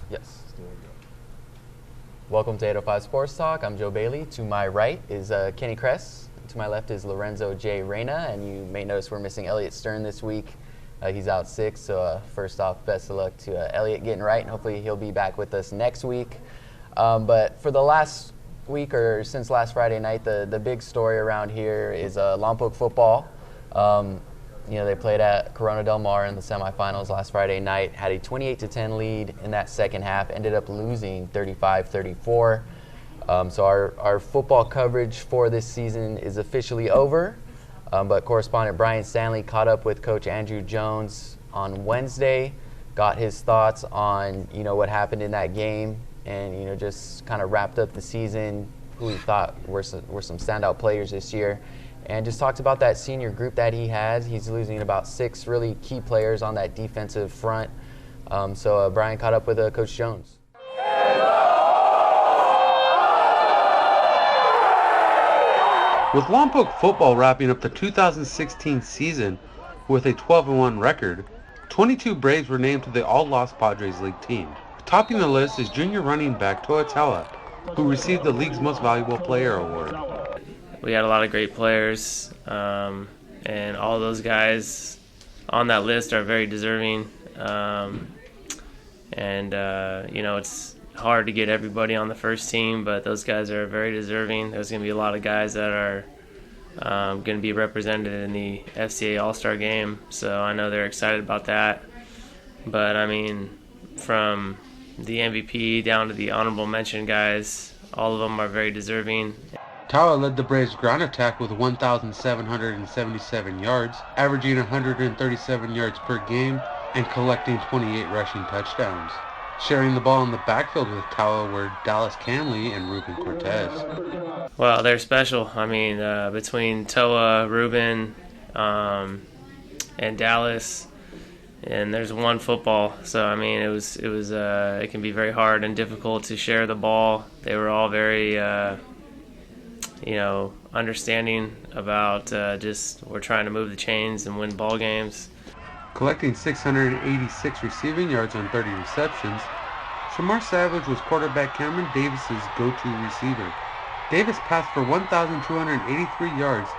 Yes. Welcome to 805 Sports Talk. I'm Joe Bailey. To my right is Kenny Cress. To my left is Lorenzo J. Reyna. And you may notice we're missing Elliot Stern this week. He's out sick. So first off, best of luck to Elliot getting right. And hopefully he'll be back with us next week. But for the last week or since last Friday night, the big story around here is Lompoc football. They played at Corona Del Mar in the semifinals last Friday night, had a 28-10 lead in that second half, ended up losing 35-34. So our football coverage for this season is officially over. But correspondent Brian Stanley caught up with Coach Andrew Jones on Wednesday, got his thoughts on what happened in that game, and just kind of wrapped up the season, who he thought were some standout players this year. And just talked about that senior group that he has. He's losing about 6 really key players on that defensive front. So Brian caught up with Coach Jones. With Lompoc football wrapping up the 2016 season with a 12-1 record, 22 Braves were named to the All-Los Padres League team. Topping the list is junior running back Toa Tella, who received the league's Most Valuable Player award. We had a lot of great players, and all those guys on that list are very deserving. It's hard to get everybody on the first team, but those guys are very deserving. There's going to be a lot of guys that are going to be represented in the FCA All-Star game, so I know they're excited about that. But, from the MVP down to the honorable mention guys, all of them are very deserving. Tawa led the Braves' ground attack with 1,777 yards, averaging 137 yards per game, and collecting 28 rushing touchdowns. Sharing the ball in the backfield with Tawa were Dallas Camley and Ruben Cortez. Well, they're special. Between Toa, Ruben, and Dallas, and there's one football. So it can be very hard and difficult to share the ball. They were all very understanding about we're trying to move the chains and win ball games. Collecting 686 receiving yards on 30 receptions, Shamar Savage was quarterback Cameron Davis's go-to receiver. Davis passed for 1,283 yards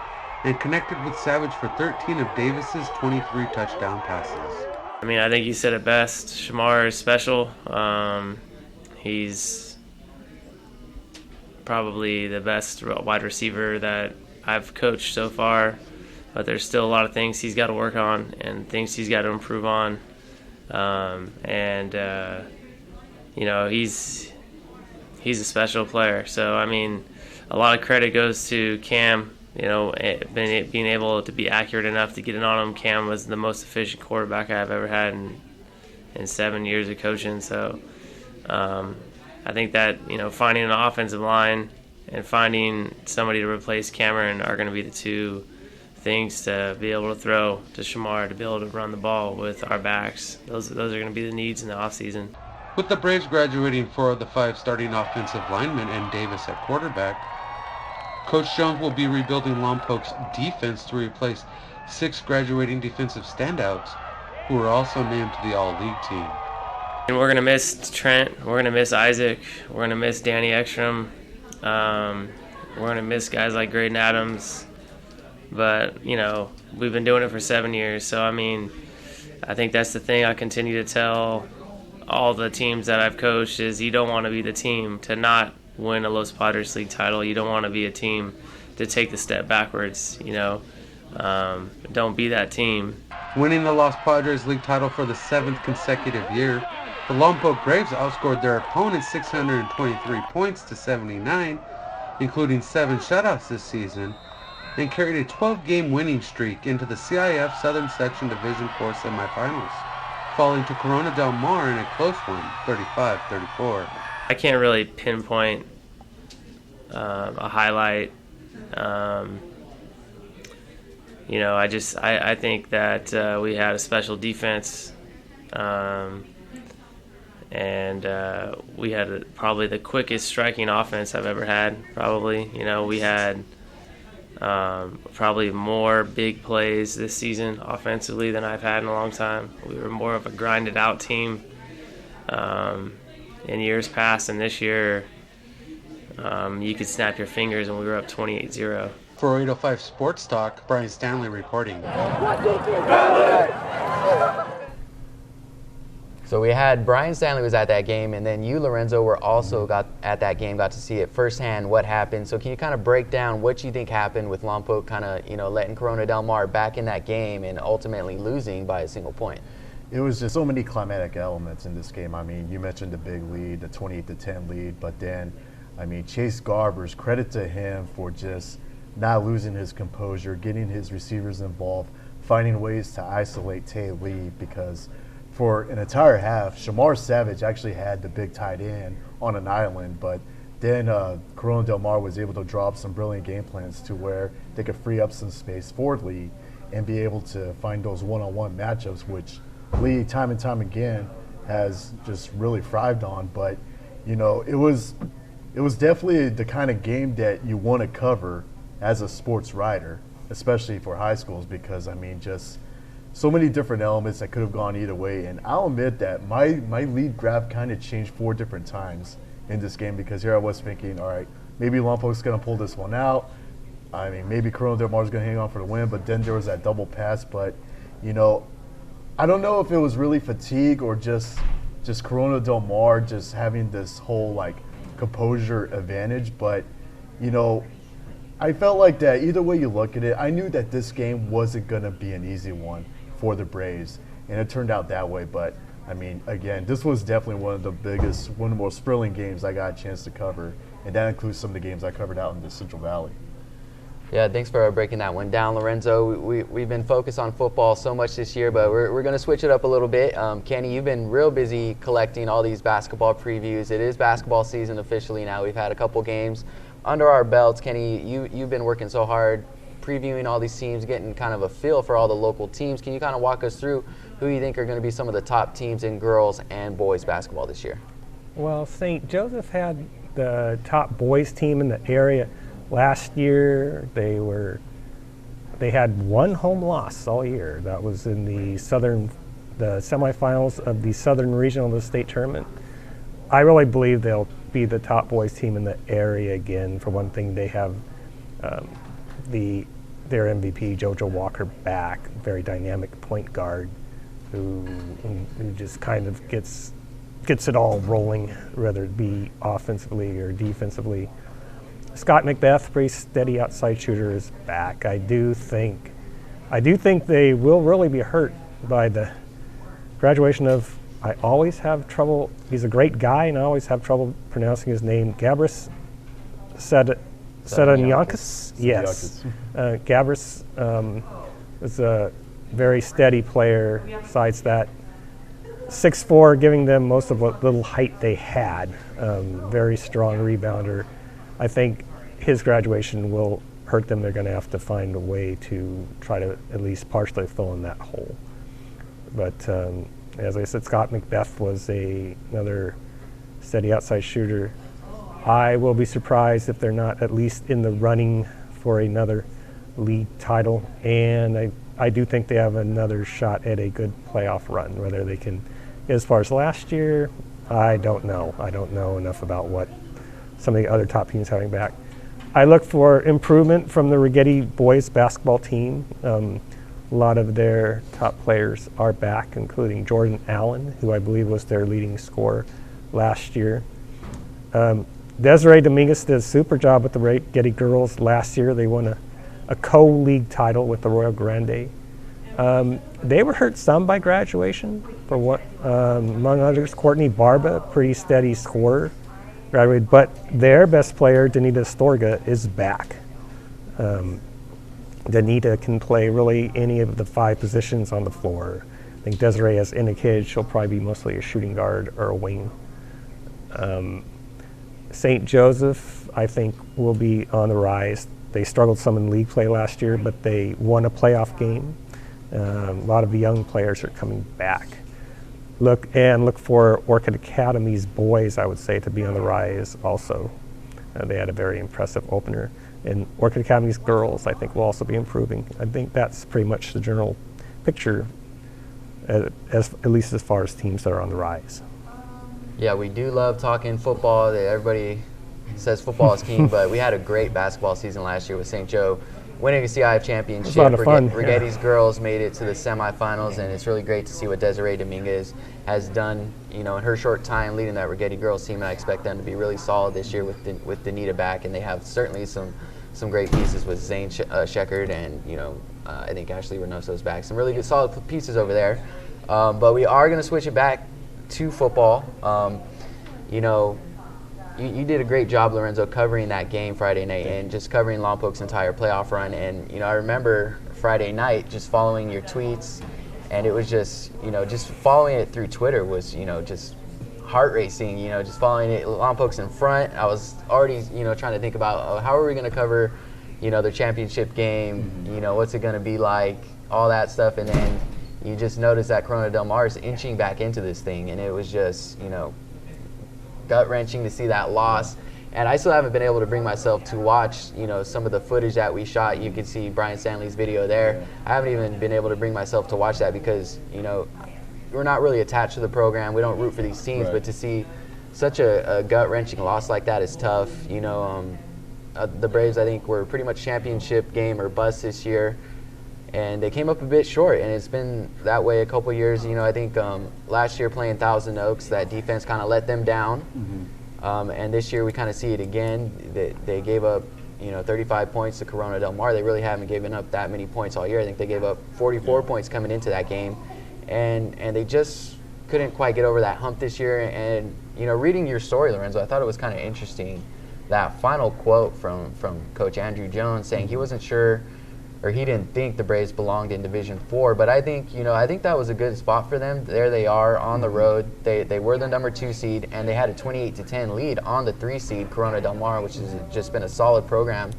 and connected with Savage for 13 of Davis's 23 touchdown passes. I think you said it best. Shamar is special. He's probably the best wide receiver that I've coached so far, but there's still a lot of things he's got to work on and things he's got to improve on. He's a special player. So, a lot of credit goes to Cam, being able to be accurate enough to get it on him. Cam was the most efficient quarterback I've ever had in 7 years of coaching. So, I think that, finding an offensive line and finding somebody to replace Cameron are going to be the two things to be able to throw to Shamar to be able to run the ball with our backs. Those are going to be the needs in the offseason. With the Braves graduating 4 of the 5 starting offensive linemen and Davis at quarterback, Coach Jones will be rebuilding Lompoc's defense to replace 6 graduating defensive standouts who were also named to the All-League team. And we're going to miss Trent. We're going to miss Isaac. We're going to miss Danny Ekstrom. We're going to miss guys like Graydon Adams. But, we've been doing it for 7 years. So, I think that's the thing I continue to tell all the teams that I've coached is you don't want to be the team to not win a Los Padres League title. You don't want to be a team to take the step backwards, Don't be that team. Winning the Los Padres League title for the 7th consecutive year, the Lompoc Braves outscored their opponents 623 points to 79, including 7 shutouts this season, and carried a 12-game winning streak into the CIF Southern Section Division IV semifinals, falling to Corona Del Mar in a close one, 35-34. I can't really pinpoint a highlight. I think that we had a special defense, and we had probably the quickest striking offense I've ever had. Probably, we had probably more big plays this season offensively than I've had in a long time. We were more of a grinded out team. in years past, and this year you could snap your fingers and we were up 28-0. For 805 Sports Talk, Brian Stanley reporting. So we had Brian Stanley was at that game, and then you, Lorenzo, were also got to see it firsthand what happened. So can you kind of break down what you think happened with Lompoc kind of, letting Corona Del Mar back in that game and ultimately losing by a single point? It was just so many climatic elements in this game. I mean, you mentioned the big lead, the 28-10 lead, but then, Chase Garbers, credit to him for just not losing his composure, getting his receivers involved, finding ways to isolate Tay Lee, because for an entire half, Shamar Savage actually had the big tight end on an island, but then Corona Del Mar was able to draw up some brilliant game plans to where they could free up some space for Lee and be able to find those one-on-one matchups, which Lee, time and time again, has just really thrived on. But, it was definitely the kind of game that you want to cover as a sports writer, especially for high schools, because, just so many different elements that could have gone either way. And I'll admit that my lead graph kind of changed 4 different times in this game, because here I was thinking, all right, maybe Lompoc's going to pull this one out. Maybe Corona Del Mar's going to hang on for the win, but then there was that double pass. But, I don't know if it was really fatigue or just Corona Del Mar just having this whole, composure advantage. But, I felt like that either way you look at it, I knew that this game wasn't going to be an easy one for the Braves, and it turned out that way. But, again, this was definitely one of the most thrilling games I got a chance to cover, and that includes some of the games I covered out in the Central Valley. Yeah, thanks for breaking that one down, Lorenzo. We've been focused on football so much this year, but we're going to switch it up a little bit. Kenny, you've been real busy collecting all these basketball previews. It is basketball season officially now. We've had a couple games under our belts. Kenny, you've been working so hard previewing all these teams, getting kind of a feel for all the local teams. Can you kind of walk us through who you think are going to be some of the top teams in girls and boys basketball this year? Well, St. Joseph had the top boys team in the area. Last year, they had one home loss all year. That was in the semifinals of the Southern Regional of the state tournament. I really believe they'll be the top boys team in the area again. For one thing, they have their MVP, JoJo Walker, back, very dynamic point guard who just kind of gets it all rolling, whether it be offensively or defensively. Scott Macbeth, pretty steady outside shooter, is back. I do think they will really be hurt by the graduation of, I always have trouble, he's a great guy and I always have trouble pronouncing his name, Gabris Sedaniankis. Yes. Gabris is a very steady player, besides that 6'4", giving them most of what little height they had. Very strong rebounder. I think his graduation will hurt them. They're going to have to find a way to try to at least partially fill in that hole. But as I said, Scott Macbeth was another steady outside shooter. I will be surprised if they're not at least in the running for another league title. And I do think they have another shot at a good playoff run. Whether they can, as far as last year, I don't know. I don't know enough about what some of the other top teams having back. I look for improvement from the Rigetti boys basketball team. A lot of their top players are back, including Jordan Allen, who I believe was their leading scorer last year. Desiree Dominguez did a super job with the Rigetti girls last year. They won a co-league title with the Royal Grande. They were hurt some by graduation. For what, among others, Courtney Barba, pretty steady scorer, graduated, but their best player, Danita Storga, is back. Danita can play really any of the 5 positions on the floor. I think Desiree has indicated she'll probably be mostly a shooting guard or a wing. St. Joseph, I think, will be on the rise. They struggled some in league play last year, but they won a playoff game. A lot of young players are coming back. Look for Orchid Academy's boys, I would say, to be on the rise also. They had a very impressive opener. And Orchid Academy's girls, I think, will also be improving. I think that's pretty much the general picture, at least as far as teams that are on the rise. Yeah, we do love talking football. Everybody says football is king, but we had a great basketball season last year with St. Joe winning a CIF championship. It was a lot of fun. Rigetti's girls made it to the semifinals, and it's really great to see what Desiree Dominguez has done, in her short time leading that Rigetti girls team. And I expect them to be really solid this year with Danita back, and they have certainly some great pieces with Zane Sheckard and I think Ashley Reynoso's back. Some really good solid pieces over there. But we are going to switch it back to football. You did a great job, Lorenzo, covering that game Friday night and just covering Lompoc's entire playoff run. And, I remember Friday night just following your tweets, and it was just, just following it through Twitter was, just heart racing, just following it. Lompoc's in front. I was already, trying to think about how are we going to cover, their championship game, what's it going to be like, all that stuff. And then you just notice that Corona Del Mar is inching back into this thing, and it was just, gut-wrenching to see that loss. And I still haven't been able to bring myself to watch, some of the footage that we shot. You can see Brian Stanley's video there. Yeah. I haven't even been able to bring myself to watch that because, we're not really attached to the program. We don't root for these teams, right. But to see such a gut-wrenching loss like that is tough. The Braves, I think, were pretty much championship game or bust this year. And they came up a bit short, and it's been that way a couple years. I think last year playing Thousand Oaks, that defense kind of let them down. Mm-hmm. And this year we kind of see it again. They gave up, 35 points to Corona Del Mar. They really haven't given up that many points all year. I think they gave up 44 points coming into that game. And they just couldn't quite get over that hump this year. And, reading your story, Lorenzo, I thought it was kind of interesting. That final quote from Coach Andrew Jones saying he wasn't sure or he didn't think the Braves belonged in Division 4, but I think that was a good spot for them. There they are on the road. They were the number 2 seed, and they had a 28-10 lead on the 3 seed, Corona Del Mar, which has just been a solid program,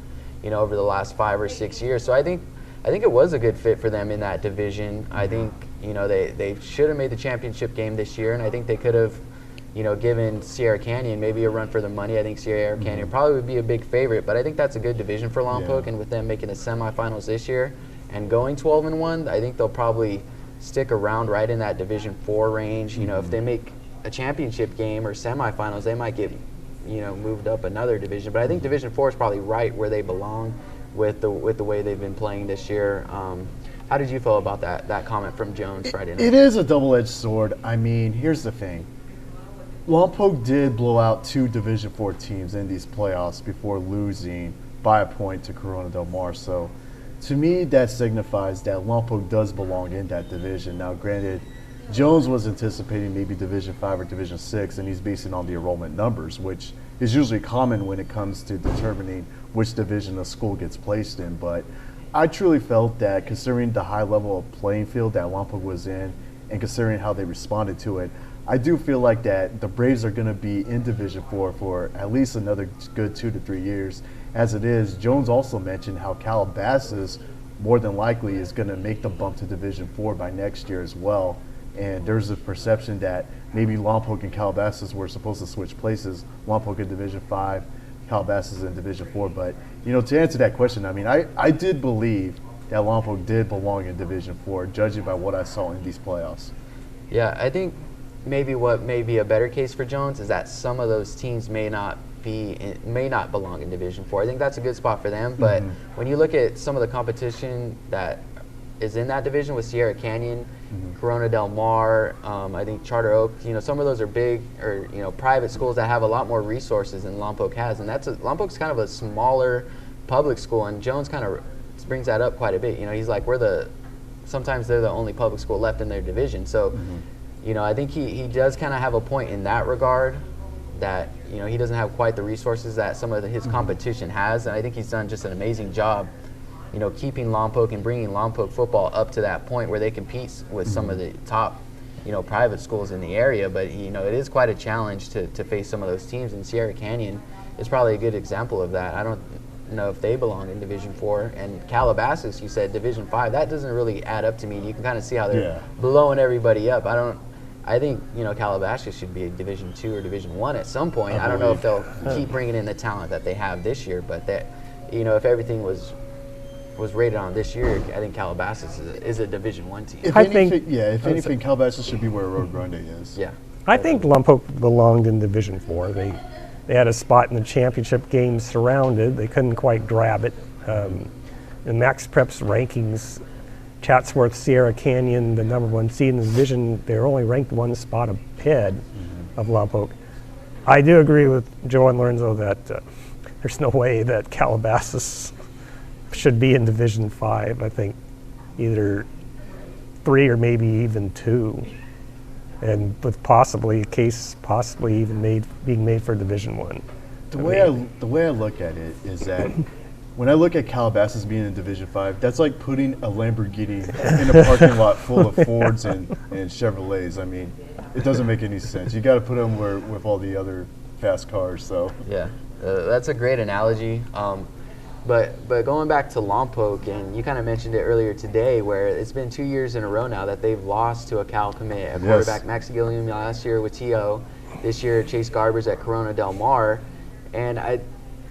over the last 5 or 6 years. So I think it was a good fit for them in that division. I think they should have made the championship game this year, and I think they could have given Sierra Canyon maybe a run for their money. I think Sierra Canyon probably would be a big favorite, but I think that's a good division for Lompoc, and with them making the semifinals this year and going 12-1, I think they'll probably stick around right in that Division 4 range. If they make a championship game or semifinals, they might get moved up another division, but I think Division 4 is probably right where they belong with the way they've been playing this year. How did you feel about that comment from Jones Friday night? It is a double-edged sword. I mean, here's the thing. Lompoc did blow out 2 Division 4 teams in these playoffs before losing by a point to Corona Del Mar. So, to me, that signifies that Lompoc does belong in that division. Now, granted, Jones was anticipating maybe Division 5 or Division 6, and he's basing on the enrollment numbers, which is usually common when it comes to determining which division a school gets placed in. But I truly felt that, considering the high level of playing field that Lompoc was in and considering how they responded to it, I do feel like that the Braves are going to be in Division 4 for at least another good 2 to 3 years. As it is, Jones also mentioned how Calabasas more than likely is going to make the bump to Division 4 by next year as well. And there's a perception that maybe Lompoc and Calabasas were supposed to switch places. Lompoc in Division 5, Calabasas in Division 4. But, to answer that question, I mean, I did believe that Lompoc did belong in Division 4, judging by what I saw in these playoffs. Yeah, I think maybe what may be a better case for Jones is that some of those teams may not belong in Division 4. I think that's a good spot for them. But when you look at some of the competition that is in that division with Sierra Canyon, Corona Del Mar, I think Charter Oak, some of those are big or private schools that have a lot more resources than Lompoc has, and Lompoc's kind of a smaller public school, and Jones kind of brings that up quite a bit. He's like, sometimes they're the only public school left in their division. So I think he does kind of have a point in that regard, that he doesn't have quite the resources that some of his competition has, and I think he's done just an amazing job keeping Lompoc and bringing Lompoc football up to that point where they compete with some of the top private schools in the area. But it is quite a challenge to face some of those teams, and Sierra Canyon is probably a good example of that. I don't know if they belong in Division 4, and Calabasas, you said Division 5. That doesn't really add up to me. You can kind of see how they're blowing everybody up. I think Calabasas should be a Division 2 or Division 1 at some point. I don't know if they'll keep bringing in the talent that they have this year, but if everything was rated on this year, I think Calabasas is a Division 1 team. If anything, Calabasas should be where Rio Grande is. I I think Lompoc belonged in Division IV. They had a spot in the championship game surrounded. They couldn't quite grab it. In Max Prep's rankings, Chatsworth, Sierra Canyon, the #1 seed in the division, they're only ranked one spot ahead of Lompoc. I do agree with Joe and Lorenzo that there's no way that Calabasas should be in Division V. I think either 3 or maybe even 2, and with possibly a case possibly even being made for Division I. The way I look at it is that when I look at Calabasas being in Division V, that's like putting a Lamborghini in a parking lot full of Fords and Chevrolets. I mean, it doesn't make any sense. You got to put them with all the other fast cars. So yeah, that's a great analogy. But going back to Lompoc, and you kind of mentioned it earlier today, where it's been 2 years in a row now that they've lost to a Cal commit, a quarterback, Max Gilliam last year with T.O., this year Chase Garbers at Corona Del Mar, and that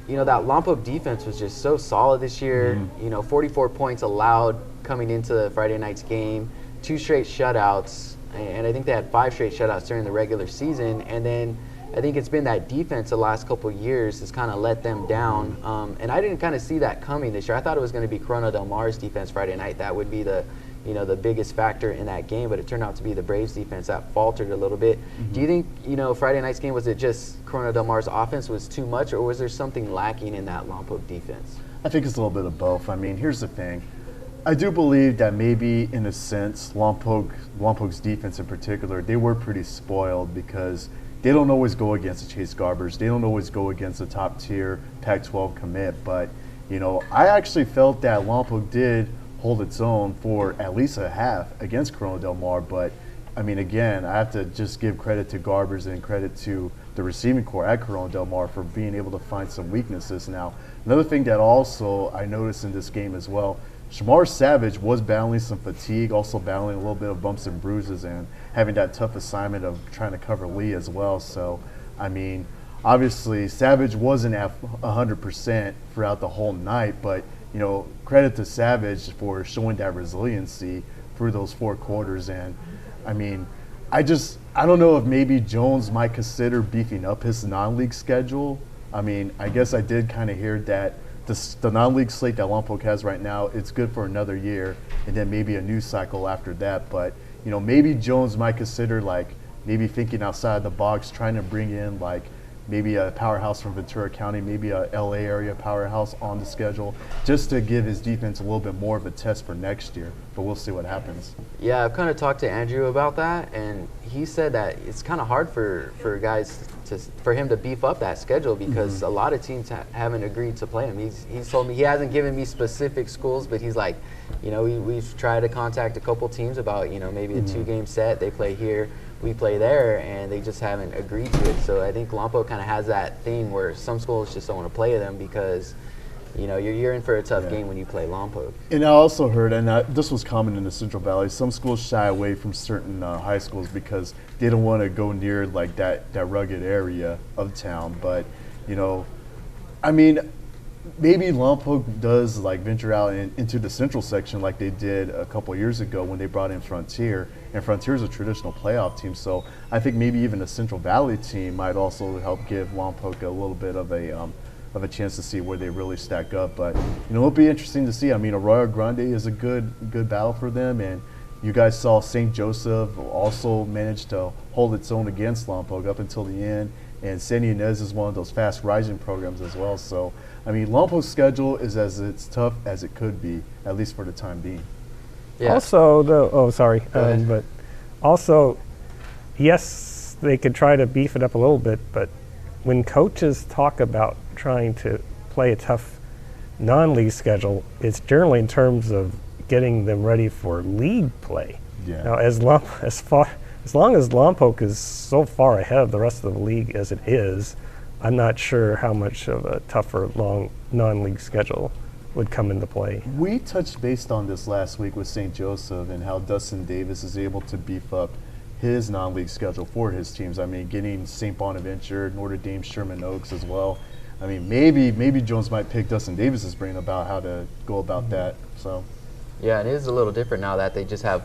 Lompoc defense was just so solid this year. 44 points allowed coming into the Friday night's game, 2 straight shutouts, and I think they had 5 straight shutouts during the regular season, and then I think it's been that defense the last couple of years has kind of let them down, and I didn't kind of see that coming this year. I thought it was going to be Corona Del Mar's defense Friday night that would be the biggest factor in that game, but it turned out to be the Braves defense that faltered a little bit. Do you think Friday night's game, was it just Corona Del Mar's offense was too much, or was there something lacking in that Lompoc defense? I think it's a little bit of both. I mean, here's the thing. I do believe that maybe in a sense Lompoc's defense in particular, they were pretty spoiled because they don't always go against the Chase Garbers. They don't always go against the top-tier Pac-12 commit. But, I actually felt that Lompoc did hold its own for at least a half against Corona Del Mar. But, I mean, again, I have to just give credit to Garbers and credit to the receiving corps at Corona Del Mar for being able to find some weaknesses. Now, another thing that also I noticed in this game as well, Shamar Savage was battling some fatigue, also battling a little bit of bumps and bruises and having that tough assignment of trying to cover Lee as well. So, I mean, obviously Savage wasn't at 100% throughout the whole night, but, credit to Savage for showing that resiliency through those 4 quarters. And, I mean, I don't know if maybe Jones might consider beefing up his non-league schedule. I mean, I guess I did kind of hear that the non-league slate that Lompoc has right now, it's good for another year, and then maybe a new cycle after that. But, maybe Jones might consider, maybe thinking outside the box, trying to bring in, maybe a powerhouse from Ventura County, maybe a L.A. area powerhouse on the schedule, just to give his defense a little bit more of a test for next year. But we'll see what happens. Yeah, I've kind of talked to Andrew about that, and he said that it's kind of hard for guys for him to beef up that schedule because a lot of teams haven't agreed to play him. He's told me, he hasn't given me specific schools, but he's like, we've tried to contact a couple teams about, maybe a 2-game set. They play here, we play there, and they just haven't agreed to it. So I think Lompoc kind of has that thing where some schools just don't want to play them because you're in for a tough game when you play Lompoc. And I also heard, and this was common in the Central Valley, some schools shy away from certain high schools because they don't want to go near that rugged area of town. But, I mean, maybe Lompoc does venture out into the Central section like they did a couple years ago when they brought in Frontier. And Frontier is a traditional playoff team, so I think maybe even a Central Valley team might also help give Lompoc a little bit of a chance to see where they really stack up. But it'll be interesting to see. I mean, Arroyo Grande is a good battle for them, and you guys saw St. Joseph also managed to hold its own against Lompoc up until the end, and San Ynez is one of those fast rising programs as well. So I mean, Lompoc's schedule is as tough as it could be, at least for the time being. Yeah. Also, but also, yes, they could try to beef it up a little bit, but when coaches talk about trying to play a tough non-league schedule, it's generally in terms of getting them ready for league play. Yeah. Now, as long as Lompoc is so far ahead of the rest of the league as it is, I'm not sure how much of a tougher long non-league schedule would come into play. We touched base on this last week with St. Joseph and how Dustin Davis is able to beef up his non-league schedule for his teams. I mean, getting St. Bonaventure, Notre Dame, Sherman Oaks as well. I mean, maybe Jones might pick Dustin Davis's brain about how to go about that. So, Yeah, it is a little different now that they just have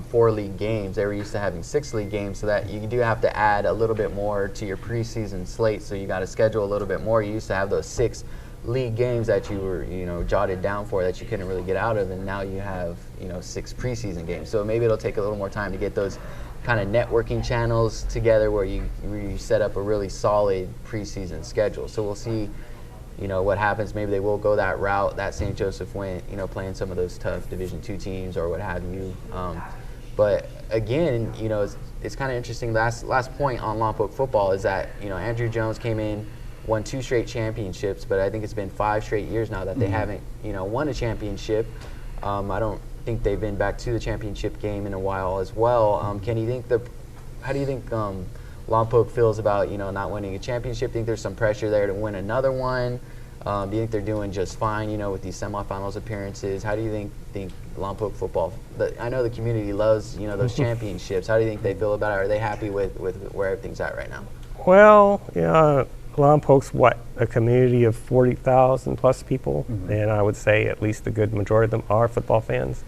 4 league games. They were used to having 6 league games, so that you do have to add a little bit more to your preseason slate. So you got to schedule a little bit more. You used to have those 6 league games that you were, jotted down for that you couldn't really get out of, and now you have, 6 preseason games. So maybe it'll take a little more time to get those kind of networking channels together where you set up a really solid preseason schedule. So we'll see. What happens. Maybe they will go that route that St. Joseph went, playing some of those tough Division II teams or what have you. But again, it's kind of interesting. Last point on Lompoc football is that, Andrew Jones came in, won 2 straight championships, but I think it's been 5 straight years now that they haven't, won a championship. I don't think they've been back to the championship game in a while as well. How do you think Lompoc feels about not winning a championship? Think there's some pressure there to win another one? Do you think they're doing just fine with these semifinals appearances? How do you think Lompoc football? I know the community loves those championships. How do you think they feel about it? Are they happy with where everything's at right now? Well, Lompoc's a community of 40,000 plus people, and I would say at least a good majority of them are football fans.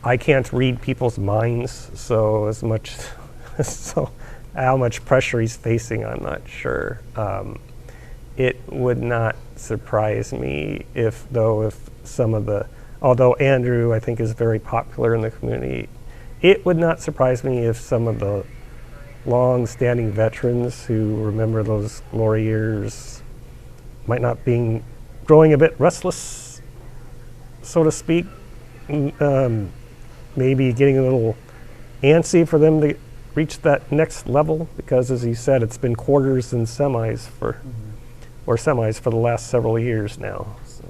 I can't read people's minds, so as much how much pressure he's facing, I'm not sure. It would not surprise me if some of although Andrew I think is very popular in the community, it would not surprise me if some of the long-standing veterans who remember those glory years might not be growing a bit restless, so to speak. Maybe getting a little antsy for them to reach that next level, because as you said, it's been quarters and semis for the last several years now. So.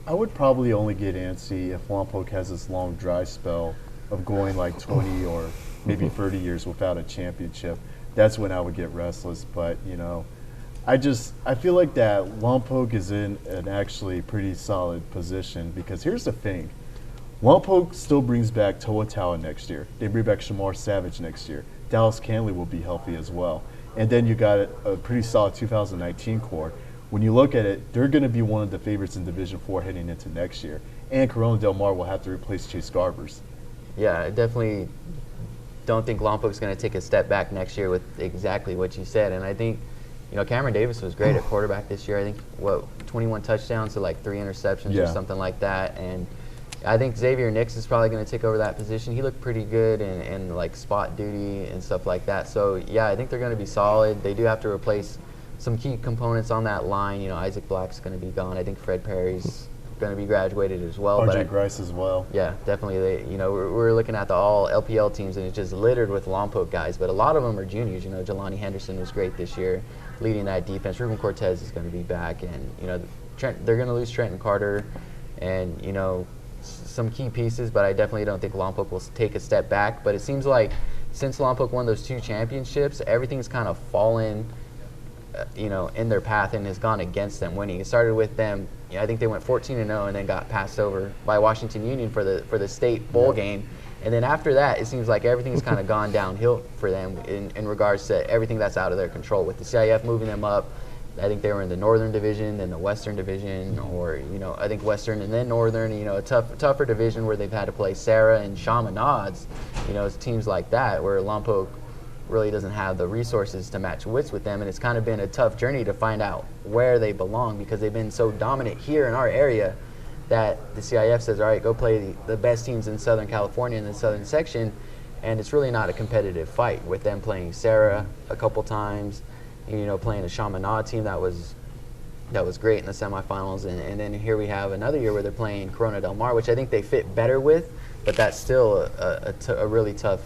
I would probably only get antsy if Lompoc has this long dry spell of going like 20 or maybe 30 years without a championship. That's when I would get restless. But I feel like that Lompoc is in an actually pretty solid position, because here's the thing. Lompoc still brings back Toa Taua next year. They bring back Shamar Savage next year. Dallas Canley will be healthy as well. And then you got a pretty solid 2019 core. When you look at it, they're going to be one of the favorites in Division IV heading into next year. And Corona Del Mar will have to replace Chase Garbers. Yeah, I definitely don't think Lompoc's going to take a step back next year with exactly what you said. And I think, Cameron Davis was great at quarterback this year. I think, 21 touchdowns to like 3 interceptions or something like that. And I think Xavier Nix is probably going to take over that position. He looked pretty good in like spot duty and stuff like that. So, yeah, I think they're going to be solid. They do have to replace some key components on that line. Isaac Black's going to be gone. I think Fred Perry's going to be graduated as well. RJ Grice as well. Yeah, definitely. We're looking at the all LPL teams, and it's just littered with Lompoc guys. But a lot of them are juniors. Jelani Henderson was great this year, leading that defense. Ruben Cortez is going to be back, and they're going to lose Trenton Carter, and some key pieces, but I definitely don't think Lompoc will take a step back. But it seems like since Lompoc won those 2 championships, everything's kind of fallen, in their path and has gone against them winning. It started with them, I think they went 14-0 and then got passed over by Washington Union for the state bowl game. And then after that, it seems like everything's kind of gone downhill for them in regards to everything that's out of their control. With the CIF moving them up, I think they were in the Northern Division, then the Western Division, or I think Western and then Northern. A tougher division where they've had to play Sarah and Chaminade's, teams like that, where Lompoc really doesn't have the resources to match wits with them, and it's kind of been a tough journey to find out where they belong, because they've been so dominant here in our area that the CIF says, all right, go play the best teams in Southern California in the Southern section, and it's really not a competitive fight with them playing Sarah a couple times. Playing a Chaminade team that was great in the semifinals, and then here we have another year where they're playing Corona Del Mar, which I think they fit better with, but that's still a really tough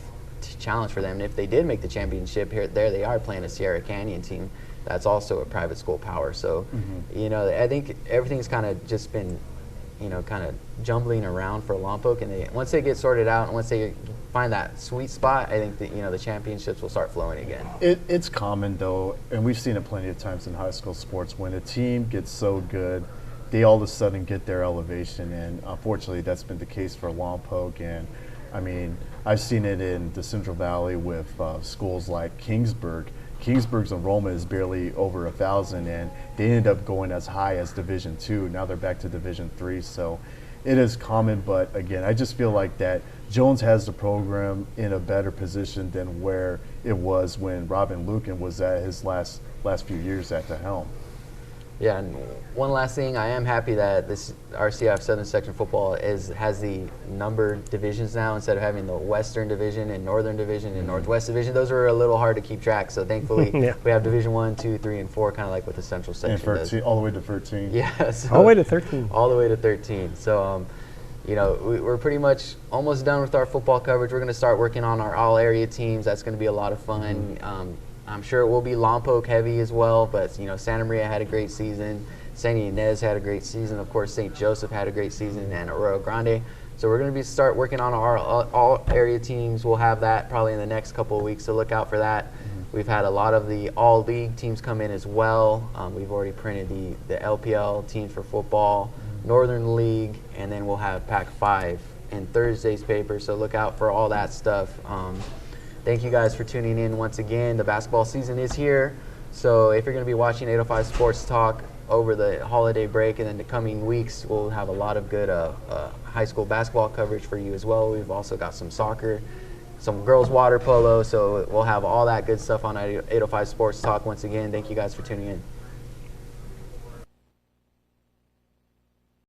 challenge for them. And if they did make the championship, there they are playing a Sierra Canyon team that's also a private school power. So, I think everything's kind of just been, kind of jumbling around for Lompoc, and once they get sorted out and once they find that sweet spot, I think that the championships will start flowing again. It's common though, and we've seen it plenty of times in high school sports, when a team gets so good, they all of a sudden get their elevation, and unfortunately that's been the case for Lompoc. And I mean, I've seen it in the Central Valley with schools like Kingsburg. Kingsburg's enrollment is barely over 1,000, and they ended up going as high as Division II. Now they're back to Division III. So it is common, but again, I just feel like that Jones has the program in a better position than where it was when Robin Lucan was at his last few years at the helm. Yeah, and one last thing, I am happy that this RCF Southern Section Football has the numbered divisions now instead of having the Western Division and Northern Division and Northwest Division. Those are a little hard to keep track, so thankfully we have Division 1, 2, 3, and 4, kind of like what the Central Section and does. All the way to 13. Yeah. So all the way to 13. All the way to 13. So, we're pretty much almost done with our football coverage. We're going to start working on our all-area teams. That's going to be a lot of fun. I'm sure it will be Lompoc heavy as well, but Santa Maria had a great season. St. Inez had a great season. Of course, St. Joseph had a great season, and Arroyo Grande. So we're going to start working on our all area teams. We'll have that probably in the next couple of weeks, so look out for that. We've had a lot of the all league teams come in as well. We've already printed the LPL teams for football, Northern League, and then we'll have Pac-5 in Thursday's paper. So look out for all that stuff. Thank you guys for tuning in once again. The basketball season is here. So if you're going to be watching 805 Sports Talk over the holiday break and in the coming weeks, we'll have a lot of good high school basketball coverage for you as well. We've also got some soccer, some girls water polo. So we'll have all that good stuff on 805 Sports Talk once again. Thank you guys for tuning in.